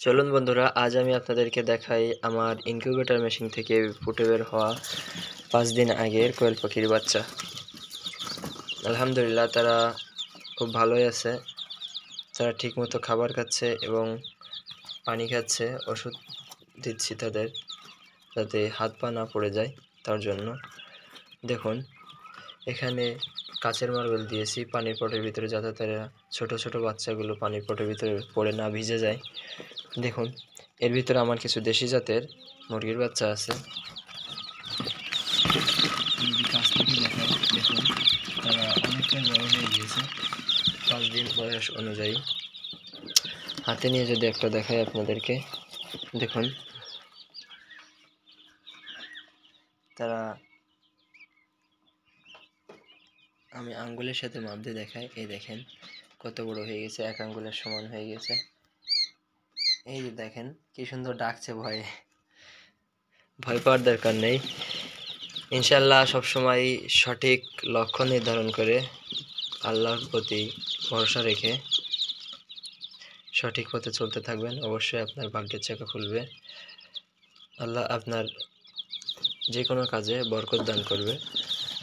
চলুন বন্ধুরা, আজ আমি আপনাদেরকে দেখাই আমার ইনকিউবেটর মেশিন থেকে ফুটে বের হওয়া 5 দিন আগের কোয়েল পাখির বাচ্চা। আলহামদুলিল্লাহ, তারা খুব ভালোই আছে। তারা ঠিকমতো খাবার খাচ্ছে এবং পানি খাচ্ছে। ওষুধ দিচ্ছি তাদের, যাতে হাত পা না পড়ে যায়, তার জন্য। দেখুন, এখানে কাচের মার্বেল দিয়েছি পানির পটের ভিতরে, যাতে তারা ছোট ছোট বাচ্চাগুলো পানির পটের ভিতরে পড়ে না ভিজে যায়। দেখুন, এর ভিতরে আমার কিছু দেশি জাতের মুরগির বাচ্চা আছে। কাছ থেকে দেখাই, দেখুন তারা অনেকটাই বড় হয়ে গিয়েছে 5 দিন বয়স অনুযায়ী। হাতে নিয়ে যদি একটা দেখাই আপনাদেরকে, দেখুন তারা, আমি আঙ্গুলের সাথে মাপ দিয়ে দেখাই। এই দেখেন কত বড় হয়ে গেছে, 1 আঙ্গুলের সমান হয়ে গেছে। এই যে দেখেন কি সুন্দর ডাকছে, ভয়ে। ভয় পাওয়ার দরকার নেই। ইনশাল্লাহ সবসময় সঠিক লক্ষ্য নির্ধারণ করে আল্লাহর প্রতি ভরসা রেখে সঠিক পথে চলতে থাকবেন। অবশ্যই আপনার ভাগ্যের চাকা খুলবে। আল্লাহ আপনার যে কোনো কাজে বরকত দান করবে।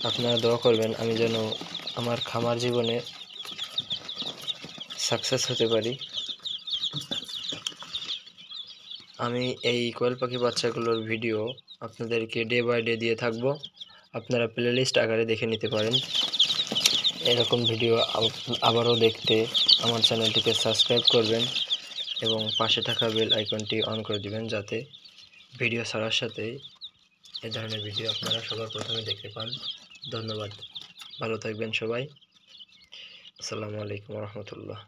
আপনারা দোয়া করবেন আমি যেন আমার খামার জীবনে সাকসেস হতে পারি। আমি এই কোয়েল পাখি বাচ্চাগুলোর ভিডিও আপনাদেরকে ডে বাই ডে দিয়ে থাকবো। আপনারা প্লেলিস্ট আকারে দেখে নিতে পারেন। এরকম ভিডিও আবারও দেখতে আমার চ্যানেলটিকে সাবস্ক্রাইব করবেন এবং পাশে থাকা বেল আইকনটি অন করে দিবেন, যাতে ভিডিও ছাড়ার সাথেই এ ধরনের ভিডিও আপনারা সবার প্রথমে দেখতে পান। ধন্যবাদ, ভালো থাকবেন সবাই। আসসালামু আলাইকুম রহমতুল্লাহ।